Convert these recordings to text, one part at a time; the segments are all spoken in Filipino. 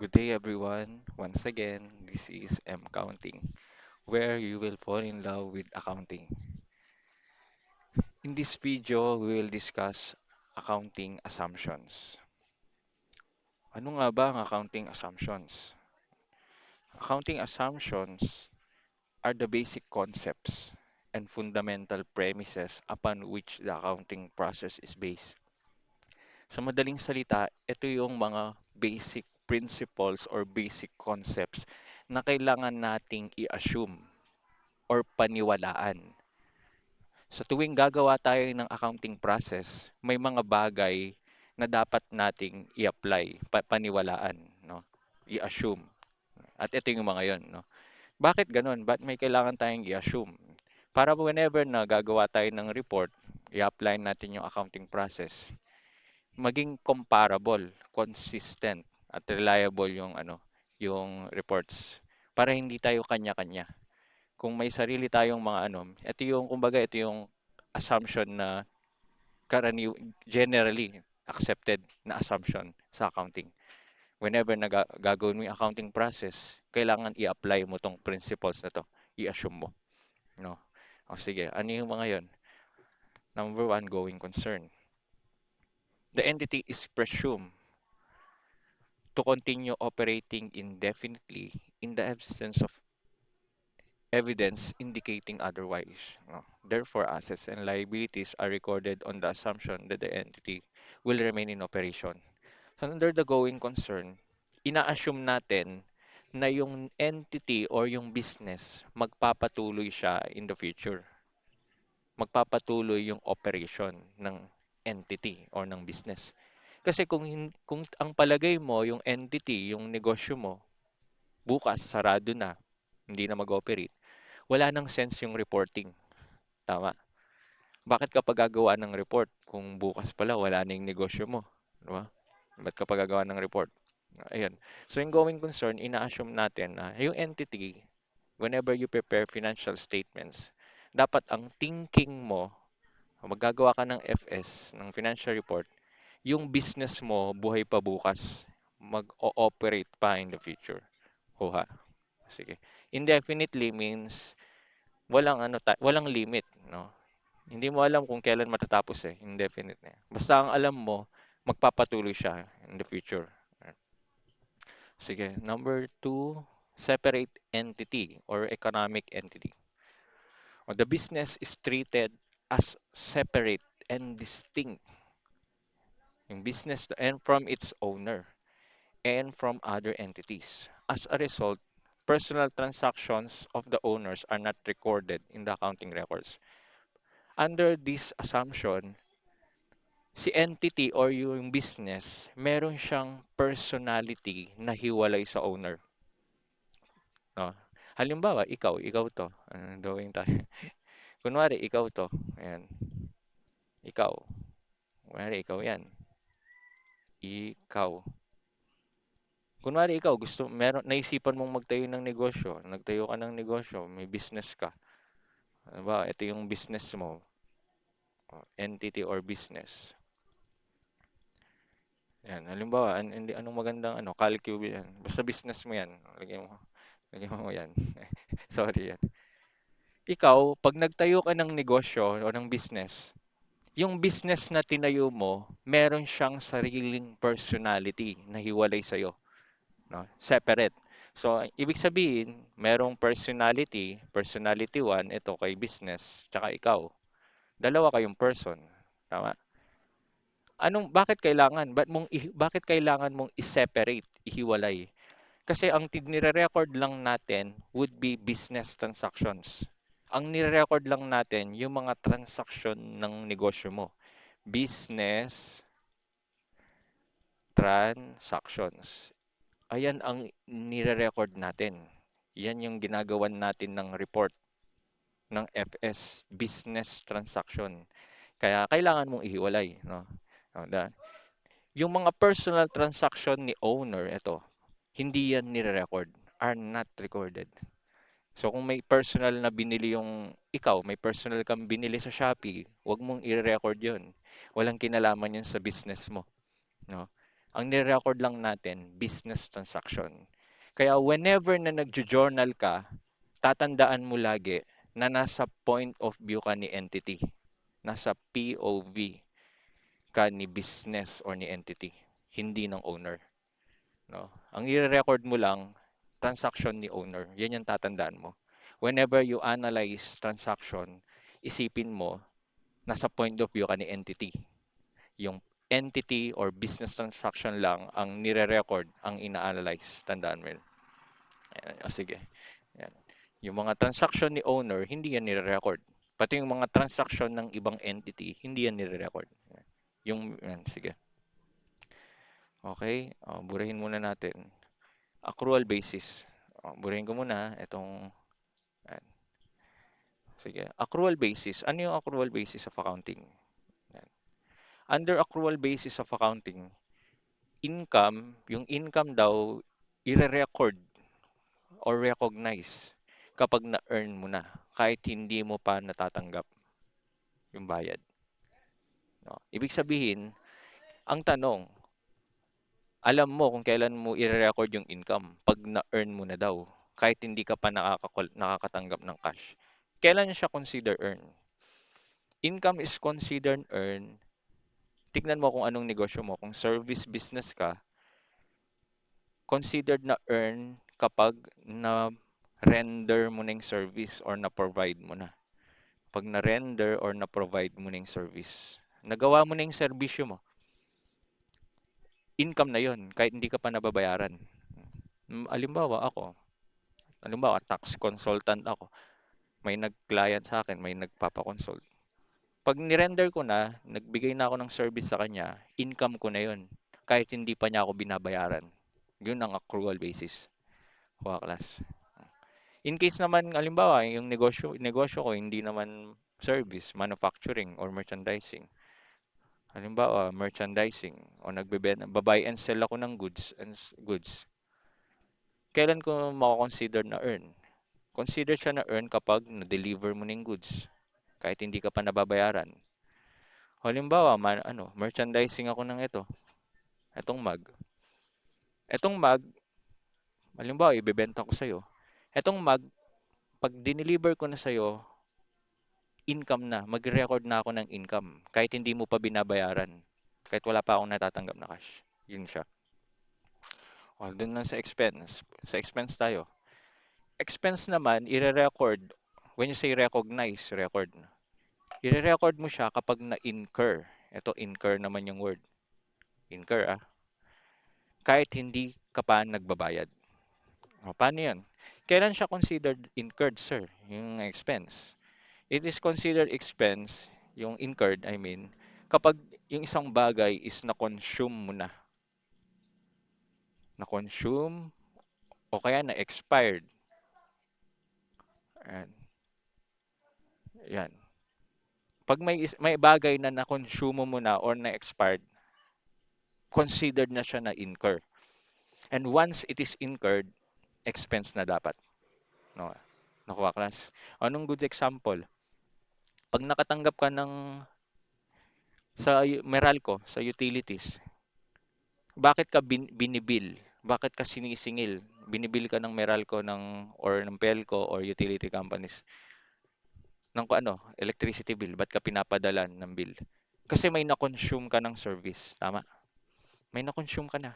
Good day, everyone. Once again, this is M Counting, where you will fall in love with accounting. In this video, we will discuss accounting assumptions. Ano nga ba ang accounting assumptions? Accounting assumptions are the basic concepts and fundamental premises upon which the accounting process is based. Sa madaling salita, ito yung mga basic principles or basic concepts na kailangan nating i-assume or paniwalaan. Sa tuwing gagawa tayo ng accounting process, may mga bagay na dapat nating i-apply, paniwalaan, no? I-assume. At ito yung mga yon, no? Bakit ganun? Ba't may kailangan tayong i-assume? Para whenever na gagawa tayo ng report, i-apply natin yung accounting process, maging comparable, consistent, at reliable yung yung reports para hindi tayo kanya-kanya. Kung may sarili tayong mga ito yung kumbaga ito yung assumption na generally accepted na assumption sa accounting. Whenever gagawin mo yung accounting process, kailangan i-apply mo tong principles na to. I-assume mo, no? O sige, ano yung mga yon? Number one, going concern. The entity is presumed to continue operating indefinitely in the absence of evidence indicating otherwise. No? Therefore, assets and liabilities are recorded on the assumption that the entity will remain in operation. So under the going concern, ina-assume natin na yung entity or yung business magpapatuloy siya in the future. Magpapatuloy yung operation ng entity or ng business. Kasi kung ang palagay mo yung entity, yung negosyo mo, bukas sarado na, hindi na mag-operate, wala nang sense yung reporting. Tama. Bakit ka pa gagawa ng report kung bukas pala wala na yung negosyo mo? Di ba? Ba't ka pa gagawa ng report? Ayan. So yung going concern, ina-assume natin na yung entity, whenever you prepare financial statements, dapat ang thinking mo, maggagawa ka ng FS, ng financial report, yung business mo buhay pa bukas, mag-ooperate pa in the future. Kuha. Sige. Indefinitely means walang limit, no? Hindi mo alam kung kailan matatapos eh, indefinite na. Basta ang alam mo, magpapatuloy siya in the future. Sige, number two, separate entity or economic entity. O the business is treated as separate and distinct yung business and from its owner and from other entities. As a result, personal transactions of the owners are not recorded in the accounting records. Under this assumption, si entity or yung business, meron siyang personality na hiwalay sa owner. No? Halimbawa, ikaw to. Anong drawing tayo? Kunwari, ikaw to. Ayan. Ikaw. Kunwari, ikaw yan. Ikaw. Kunwari, ikaw, naisipan mong magtayo ng negosyo. Nagtayo ka ng negosyo, may business ka. Halimbawa, ito yung business mo. Entity or business. Yan. Halimbawa, anong magandang calculate yan. Basta business mo yan. Lagyan mo yan. Sorry yan. Ikaw, pag nagtayo ka ng negosyo o ng business, yung business na tinayo mo, meron siyang sariling personality na hiwalay sa'yo, no? Separate. So, ibig sabihin, merong personality, personality 1, ito kay business, tsaka ikaw. Dalawa kayong person. Tama? Bakit kailangan mong i-separate, ihiwalay? Kasi ang nire-record lang natin would be business transactions. Ang nire-record lang natin yung mga transaction ng negosyo mo. Business transactions. Ayan ang nire-record natin. Yan yung ginagawan natin ng report ng FS, business transaction. Kaya kailangan mong ihiwalay, no? No, yung mga personal transaction ni owner, ito, hindi yan nire-record, are not recorded. So kung may personal na binili may personal kang binili sa Shopee, wag mong i-record 'yon. Walang kinalaman 'yon sa business mo, no? Ang nire-record lang natin, business transaction. Kaya whenever na nagjo-journal ka, tatandaan mo lagi na nasa point of view ka ni entity. Nasa POV ka ni business or ni entity, hindi ng owner. No? Ang i-record mo lang, transaction ni owner. Yan yung tatandaan mo. Whenever you analyze transaction, isipin mo, nasa point of view ka ni entity. Yung entity or business transaction lang ang nire-record, ang ina-analyze. Tandaan mo yun. Ayan, o sige. Ayan. Yung mga transaction ni owner, hindi yan nire-record. Pati yung mga transaction ng ibang entity, hindi yan nire-record. Yan, sige. Okay, burahin muna natin. Accrual basis. Burahin ko muna itong, ayan. Sige. Accrual basis. Ano yung accrual basis of accounting? Ayan. Under accrual basis of accounting, yung income daw, ire-record or recognize kapag na-earn mo na, kahit hindi mo pa natatanggap yung bayad. No? Ibig sabihin, ang tanong, alam mo kung kailan mo i-record yung income pag na-earn mo na daw, kahit hindi ka pa nakakatanggap ng cash. Kailan siya consider earn? Income is considered earn. Tignan mo kung anong negosyo mo. Kung service business ka, considered na earn kapag na-render mo na yung service or na-provide mo na. Pag na-render or na-provide mo na yung service, nagawa mo na yung serbisyo mo, income na yon kahit hindi ka pa nababayaran. Halimbawa, tax consultant ako. May nag-client sa akin, may nagpapa-consult. Pag ni-render ko na, nagbigay na ako ng service sa kanya, income ko na yon kahit hindi pa niya ako binabayaran. Yun ang accrual basis. Kuha class. In case naman, halimbawa, yung negosyo ko hindi naman service, manufacturing, or merchandising. Halimbawa, merchandising o babuy and sell ako ng goods. Kailan ko mako-consider na earn? Consider siya na earn kapag na-deliver mo ng goods kahit hindi ka pa nababayaran. Halimbawa, merchandising ako ng etong mug. Etong mug, halimbawa, ibebenta ko sa'yo. Etong mug, pag dineliver ko na sa'yo, income na. Mag-record na ako ng income kahit hindi mo pa binabayaran. Kahit wala pa akong natatanggap na cash. Yun siya. O, dun lang sa expense. Sa expense tayo. Expense naman, i-record. When you say recognize, record. I-record mo siya kapag na-incur. Ito, incur naman yung word. Incur, ah. Kahit hindi ka pa nagbabayad. O, paano yan? Kailan siya considered incurred, sir? Yung expense. It is considered expense, yung incurred, I mean, kapag yung isang bagay is na-consume mo na. Na-consume o kaya na-expired. Ayan. Yan. Pag may bagay na na-consume mo na or na-expired, considered na siya na incur. And once it is incurred, expense na dapat. No? Nakuha class. Anong good example? Pag nakatanggap ka sa Meralco, sa utilities, bakit ka binibil? Bakit ka sinisingil? Binibil ka ng Meralco or ng Pelco or utility companies ng electricity bill. Ba't ka pinapadalan ng bill? Kasi may na-consume ka ng service. Tama? May na-consume ka na.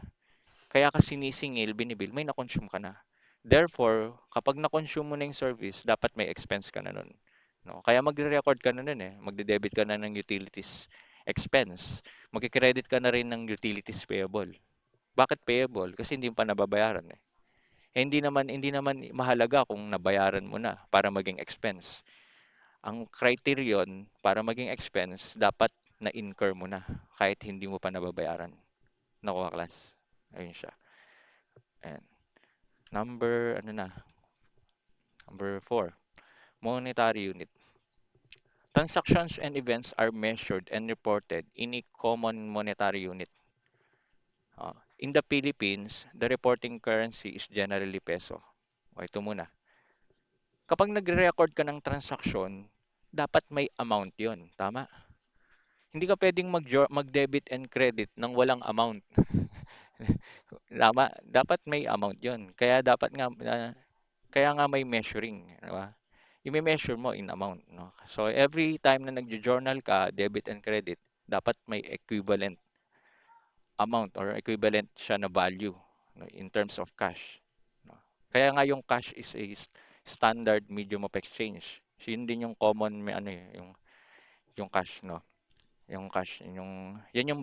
Kaya ka sinisingil, binibil, may na-consume ka na. Therefore, kapag na-consume mo na yung service, dapat may expense ka na nun. No? Kaya magre-record ka na nun eh. Magde-debit ka na ng utilities expense. Magki-credit ka na rin ng utilities payable. Bakit payable? Kasi hindi mo pa nababayaran eh. Hindi naman mahalaga kung nabayaran mo na para maging expense. Ang criterion para maging expense, dapat na-incur mo na kahit hindi mo pa nababayaran. Nakuha class. Ayun siya. And number 4, monetary unit. Transactions and events are measured and reported in a common monetary unit. In the Philippines, the reporting currency is generally peso. O, ito muna. Kapag nagre-record ka ng transaction, dapat may amount yon, tama? Hindi ka puwedeng mag-debit and credit ng walang amount. Tama, dapat may amount 'yun. Kaya nga may measuring, 'di ba? Ime-measure mo in amount, 'no? So, every time na nagjo-journal ka, debit and credit, dapat may equivalent amount or equivalent siya na value, no, in terms of cash, no? Kaya nga yung cash is a standard medium of exchange. So, yun din yung common may ano, eh, yung cash, no? Yung cash, yan yung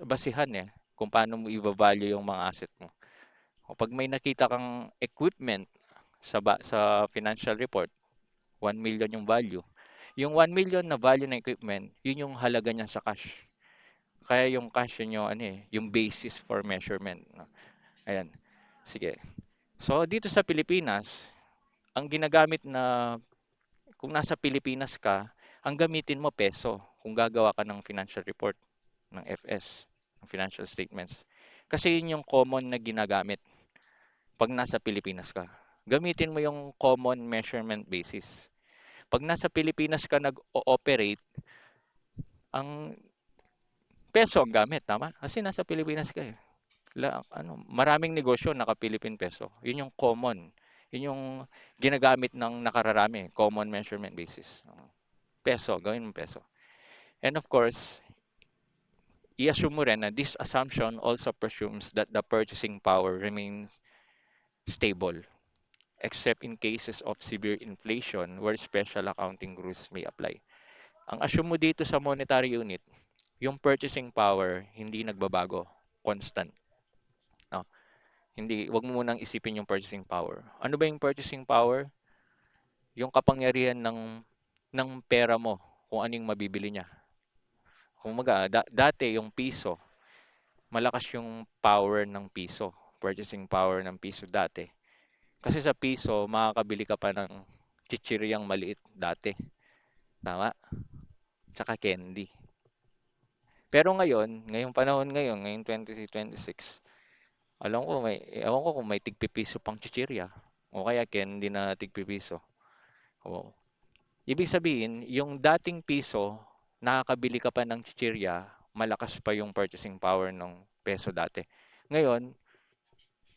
basihan, eh, kung paano mo iva-value yung mga asset mo. Kapag may nakita kang equipment sa financial report, 1 million yung value. Yung 1 million na value ng equipment, yun yung halaga niya sa cash. Kaya yung cash yun yung ano, eh, yung basis for measurement, no? Ayan. Sige. So dito sa Pilipinas, ang ginagamit na kung nasa Pilipinas ka, ang gamitin mo peso kung gagawa ka ng financial report ng FS, ng financial statements. Kasi yun yung common na ginagamit 'pag nasa Pilipinas ka. Gamitin mo yung common measurement basis. 'Pag nasa Pilipinas ka nag-ooperate, ang peso ang gamit, tama? Kasi nasa Pilipinas ka, eh. Maraming negosyo naka-Philippine peso. Yun yung common. Yun yung ginagamit ng nakararami, common measurement basis. Peso, gawin mo peso. And of course, i-assume mo rin na this assumption also presumes that the purchasing power remains stable, except in cases of severe inflation where special accounting rules may apply. Ang assume mo dito sa monetary unit, yung purchasing power hindi nagbabago, constant. No? Hindi, wag mo munang isipin yung purchasing power. Ano ba yung purchasing power? Yung kapangyarihan ng pera mo kung ano yung mabibili niya. Kumbaga, dati yung piso, malakas yung power ng piso, purchasing power ng piso dati. Kasi sa piso, makakabili ka pa ng chichiryang maliit dati. Tama? Tsaka candy. Pero ngayon, ngayong panahon ngayon, ngayong 2026, ewan ko kung may tigpipiso pang chichirya o kaya candy na tigpipiso. Oo. Ibig sabihin, yung dating piso, nakakabili ka pa ng chichirya, malakas pa yung purchasing power ng peso dati. Ngayon,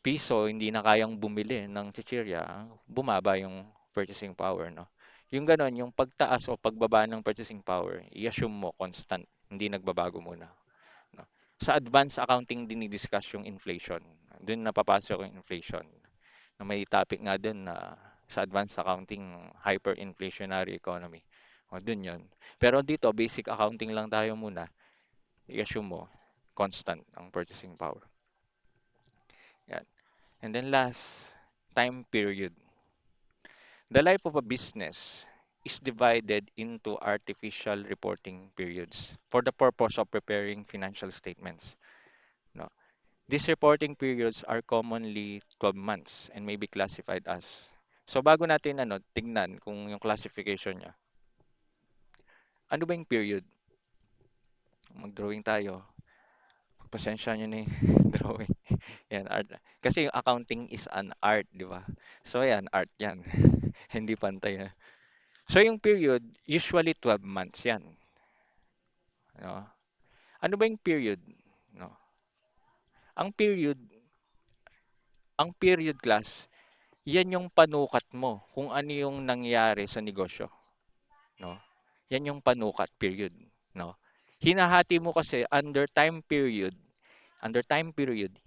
piso, hindi na kayang bumili ng chichirya, bumaba yung purchasing power, no? Yung ganon, yung pagtaas o pagbaba ng purchasing power, i-assume mo constant, hindi nagbabago muna, no? Sa advanced accounting dinidiscuss yung inflation. Doon napapasok yung inflation. Na may topic nga doon na sa advanced accounting, hyperinflationary economy. O, dun yun. Pero dito, basic accounting lang tayo muna. I-assume mo, constant ang purchasing power. Yan. And then last, time period. The life of a business is divided into artificial reporting periods for the purpose of preparing financial statements. No? These reporting periods are commonly 12 months and may be classified as. So bago natin tingnan kung yung classification niya. Ano ba yung period? Mag-drawing tayo. Pasensya nyo na yung drawing. Yan, art. Kasi yung accounting is an art, di ba? So yan, art yan. Hindi pantay. So yung period, usually 12 months yan. No? Ano ba yung period? No? Ang period, ang period class, yan yung panukat mo kung ano yung nangyari sa negosyo. No? Yan yung panukat period. No? Hinahati mo kasi under time period,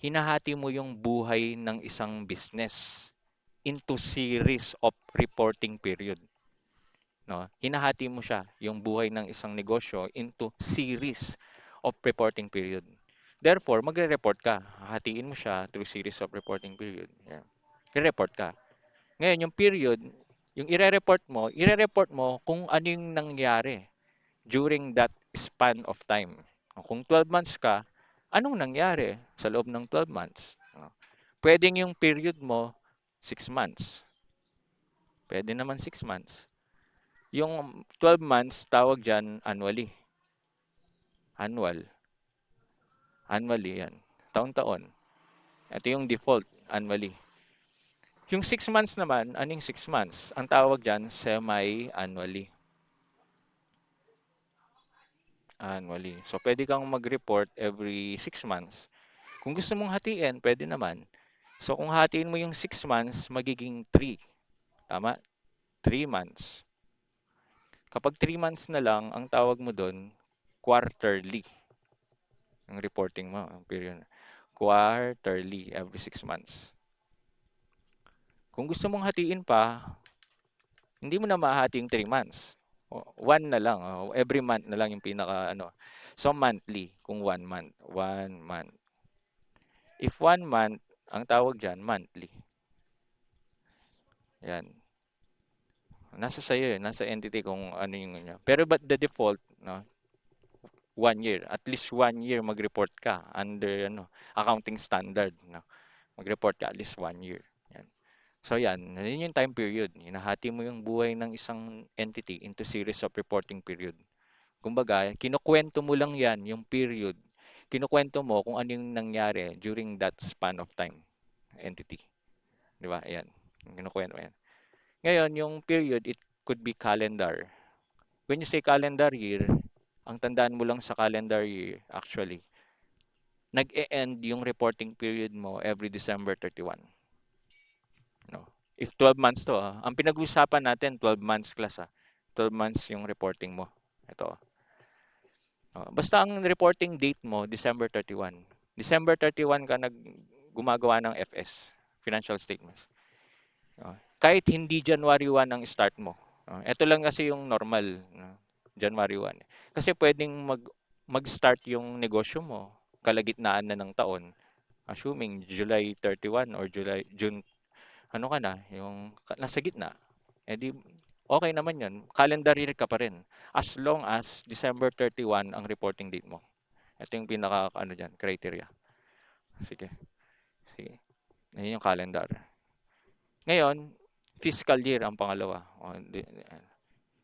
hinahati mo yung buhay ng isang business into series of reporting period. No? Hinahati mo siya, yung buhay ng isang negosyo into series of reporting period. Therefore, magre-report ka. Hahatiin mo siya through series of reporting period. Yeah. I-report ka. Ngayon, yung period, yung ire-report mo kung ano yung nangyari during that span of time. Kung 12 months ka, anong nangyari sa loob ng 12 months? Pwedeng yung period mo 6 months. Pwede naman 6 months. Yung 12 months, tawag dyan annually. Annual. Annually yan. Taon-taon. Ito yung default, annually. Yung 6 months naman, anong 6 months? Ang tawag dyan, semi-annually. annually. So, pwede kang mag-report every 6 months. Kung gusto mong hatiin, pwede naman. So, kung hatiin mo yung 6 months, magiging 3. Tama? 3 months. Kapag 3 months na lang, ang tawag mo doon, quarterly. Ang reporting mo, ang period. Quarterly, every 6 months. Kung gusto mong hatiin pa, hindi mo na mahati yung 3 months. One na lang. Every month na lang yung pinaka ano. So monthly, kung 1 month. 1 month. If 1 month, ang tawag dyan, monthly. Yan. Nasa sa'yo yun. Nasa entity kung ano yung niya. Pero but the default, no, 1 year. At least 1 year mag-report ka under ano, accounting standard. No? Mag-report ka at least 1 year. Yan. So yan, yun yung time period. Hinahati mo yung buhay ng isang entity into series of reporting period. Kumbaga, kinukuwento mo lang yan, yung period. Kinukuwento mo kung ano yung nangyari during that span of time, entity. Di ba? Ayan. Kinukuwento mo yan. Ngayon, yung period, it could be calendar. When you say calendar year, ang tandaan mo lang sa calendar year, actually, nag-e-end yung reporting period mo every December 31. No? If 12 months to, ang pinag-usapan natin, 12 months class. 12 months yung reporting mo. Ito. Basta ang reporting date mo, December 31. December 31 ka gumagawa ng FS, financial statements. Kahit hindi January 1 ang start mo. Ito lang kasi yung normal, January 1. Kasi pwedeng mag-start yung negosyo mo kalagitnaan na ng taon. Assuming July 31 or June, ano ka na, yung nasa gitna. Eh di, okay naman yun. Calendar year ka pa rin. As long as December 31 ang reporting date mo. Ito yung pinaka ano diyan, criteria. Sige. Sige. Ayun yung calendar. Ngayon, fiscal year ang pangalawa.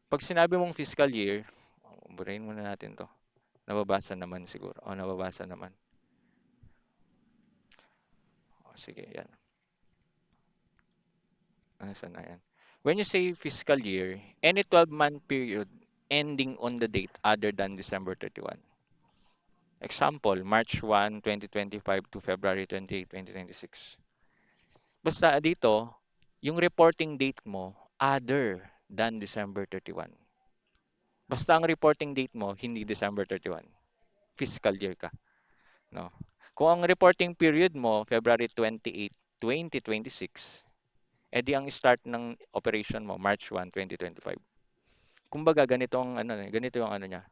Pag sinabi mong fiscal year, burahin muna natin 'to. Nababasa naman siguro. Nababasa naman. Sige, yan. Saan na yan? When you say fiscal year, any 12-month period ending on the date other than December 31. Example, March 1, 2025 to February 28, 2026. Basta dito, yung reporting date mo other than December 31. Basta ang reporting date mo hindi December 31. Fiscal year ka, no? Kung ang reporting period mo February 28, 2026, edi ang start ng operation mo March 1, 2025. Kumbaga ganito yung ano niya.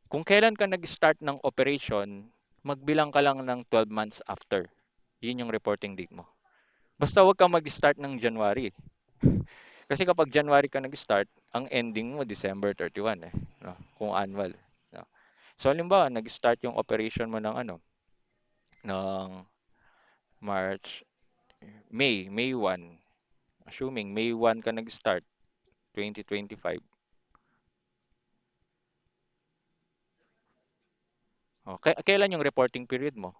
Kung kailan ka nag-start ng operation, magbilang ka lang ng 12 months after. Yun yung reporting date mo. Basta wag kang mag-start ng January. Kasi kapag January ka nag-start, ang ending mo December 31 eh, no? Kung annual, no? So halimbawa, nag-start yung operation mo ng ng March, May 1. Assuming May 1 ka nag-start, 2025. Kailan yung reporting period mo?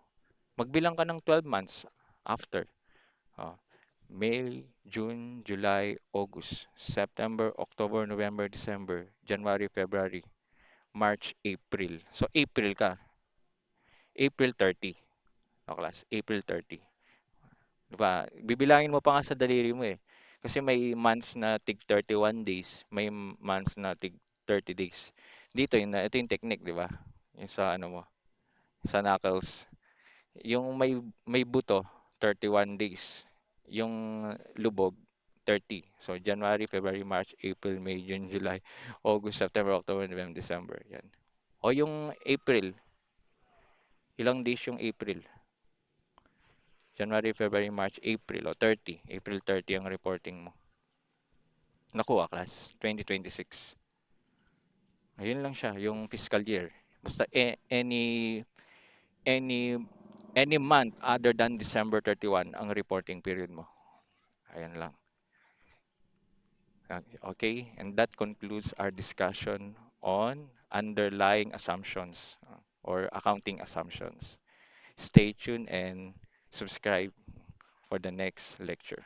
Magbilang ka ng 12 months after. Oh, May, June, July, August, September, October, November, December, January, February, March, April. So April ka. April 30. O class, April 30. Diba? Bibilangin mo pa nga sa daliri mo eh. Kasi may months na tig 31 days, may months na tig 30 days. Ito yung technique, di ba? Yung sa ano mo, sa knuckles. Yung may buto, 31 days. Yung lubog, 30. So January, February, March, April, May, June, July, August, September, October, November, December. Yan. O yung April, ilang days yung April? January, February, March, April o 30. April 30 ang reporting mo. Nakuha class, 2026. Ayun lang siya, yung fiscal year. Basta any any month other than December 31 ang reporting period mo. Ayan lang. Okay, and that concludes our discussion on underlying assumptions or accounting assumptions. Stay tuned and subscribe for the next lecture.